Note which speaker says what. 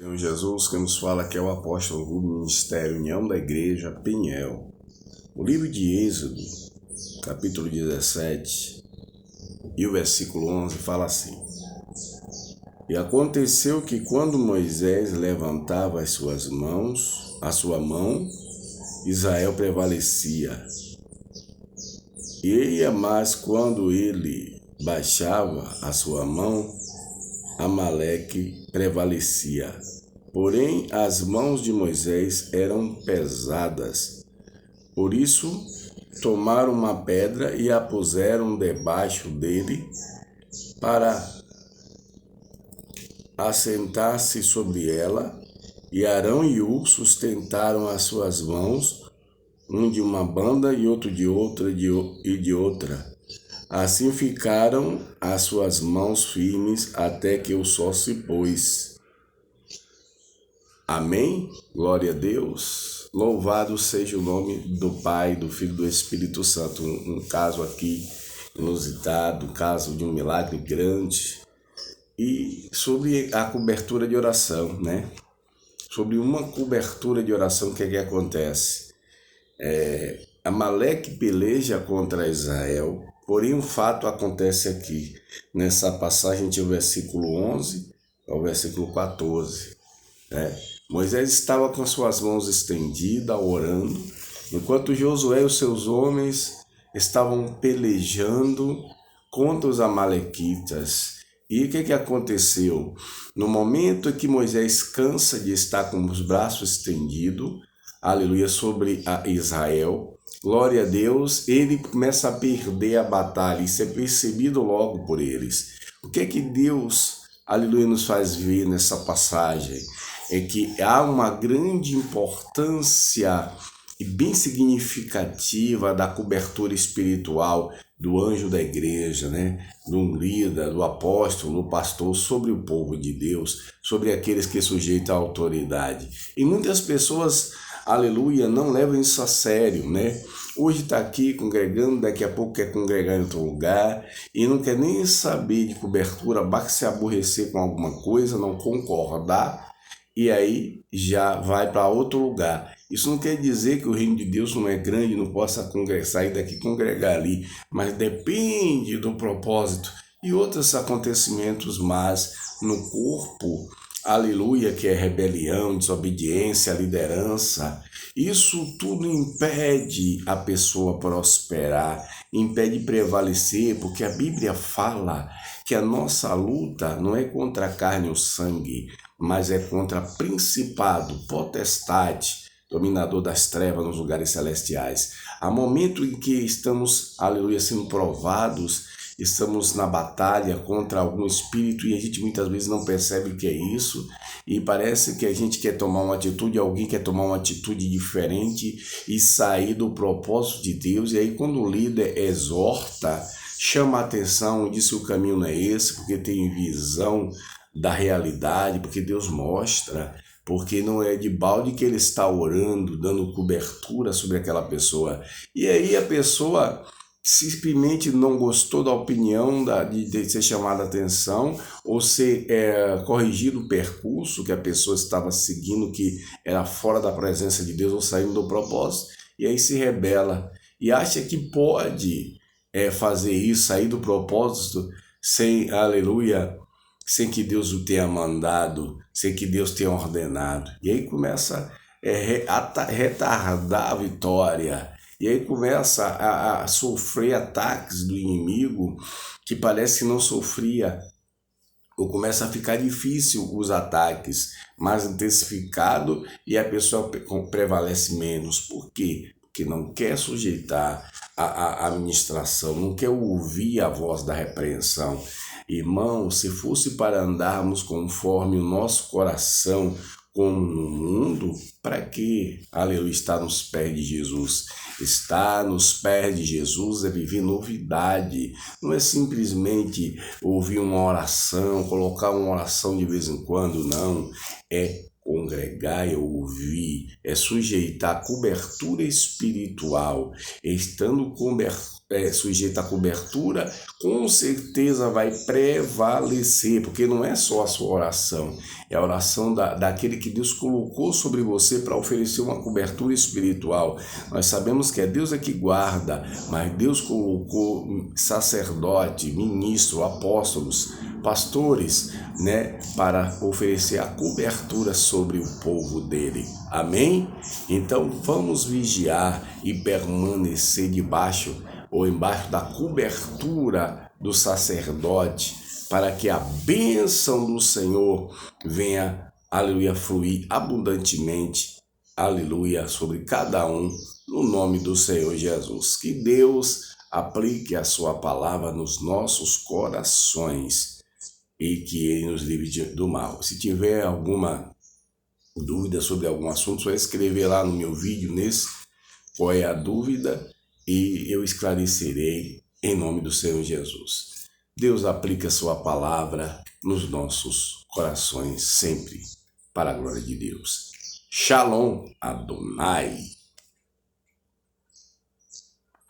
Speaker 1: Senhor Jesus, que nos fala que é o apóstolo do Ministério União da Igreja Peniel. O livro de Êxodo, capítulo 17, e o versículo 11 fala assim: E aconteceu que quando Moisés levantava a sua mão, Israel prevalecia. Mas quando ele baixava a sua mão, Amaleque prevalecia. Porém, as mãos de Moisés eram pesadas. Por isso, tomaram uma pedra e a puseram debaixo dele para assentar-se sobre ela. E Arão e Hur sustentaram as suas mãos, um de uma banda e outro de outra e de outra. Assim ficaram as suas mãos firmes até que o sol se pôs. Amém? Glória a Deus. Louvado seja o nome do Pai, do Filho e do Espírito Santo. Um caso aqui inusitado, um caso de um milagre grande. E sobre a cobertura de oração, né? Sobre uma cobertura de oração, o que é que acontece? Amaleque peleja contra Israel, porém um fato acontece aqui. Nessa passagem tinha o versículo 11 ao versículo 14. Moisés estava com suas mãos estendidas, orando, enquanto Josué e os seus homens estavam pelejando contra os amalequitas. E o que aconteceu? No momento em que Moisés cansa de estar com os braços estendidos, aleluia, sobre a Israel, glória a Deus, ele começa a perder a batalha. Isso é percebido logo por eles. O que Deus, aleluia, nos faz ver nessa passagem? É que há uma grande importância e bem significativa da cobertura espiritual do anjo da igreja, né? Do líder, do apóstolo, do pastor, sobre o povo de Deus, sobre aqueles que sujeitam a autoridade. E muitas pessoas, aleluia, não levam isso a sério, né? Hoje está aqui congregando, daqui a pouco quer congregar em outro lugar e não quer nem saber de cobertura, basta se aborrecer com alguma coisa, não concordar, e aí já vai para outro lugar. Isso não quer dizer que o reino de Deus não é grande, não possa sair daqui e congregar ali, mas depende do propósito e outros acontecimentos, mas no corpo, aleluia, que é rebelião, desobediência, liderança, isso tudo impede a pessoa prosperar, impede prevalecer, porque a Bíblia fala que a nossa luta não é contra a carne ou sangue, mas é contra principado, potestade, dominador das trevas nos lugares celestiais. Há momento em que estamos, aleluia, sendo provados, estamos na batalha contra algum espírito e a gente muitas vezes não percebe o que é isso e parece que a gente quer tomar uma atitude, alguém quer tomar uma atitude diferente e sair do propósito de Deus. E aí quando o líder exorta, chama a atenção, diz que o caminho não é esse, porque tem visão da realidade, porque Deus mostra, porque não é de balde que ele está orando, dando cobertura sobre aquela pessoa. E aí a pessoa simplesmente não gostou da opinião de ser chamada a atenção ou ser corrigido o percurso que a pessoa estava seguindo, que era fora da presença de Deus ou saindo do propósito, e aí se rebela e acha que pode fazer isso, sair do propósito sem, aleluia, sem que Deus o tenha mandado, sem que Deus tenha ordenado. E aí começa a retardar a vitória. E aí começa a sofrer ataques do inimigo que parece que não sofria. Ou começa a ficar difícil os ataques, mais intensificado, e a pessoa prevalece menos. Por quê? Porque não quer sujeitar a administração, não quer ouvir a voz da repreensão. Irmão, se fosse para andarmos conforme o nosso coração, como no mundo, para que, aleluia, está nos pés de Jesus? Estar nos pés de Jesus é viver novidade, não é simplesmente ouvir uma oração, colocar uma oração de vez em quando, não, é congregar, é ouvir, é sujeitar a cobertura espiritual, estando sujeito à cobertura, com certeza vai prevalecer, porque não é só a sua oração, é a oração daquele que Deus colocou sobre você para oferecer uma cobertura espiritual. Nós sabemos que é Deus que guarda, mas Deus colocou sacerdote, ministro, apóstolos, pastores, né, para oferecer a cobertura sobre o povo dele. Amém? Então vamos vigiar e permanecer debaixo ou embaixo da cobertura do sacerdote, para que a bênção do Senhor venha, aleluia, fluir abundantemente, aleluia, sobre cada um, no nome do Senhor Jesus. Que Deus aplique a sua palavra nos nossos corações e que Ele nos livre do mal. Se tiver alguma dúvida sobre algum assunto, só escrever lá no meu vídeo qual é a dúvida, e eu esclarecerei em nome do Senhor Jesus. Deus aplica a sua palavra nos nossos corações sempre, para a glória de Deus. Shalom Adonai.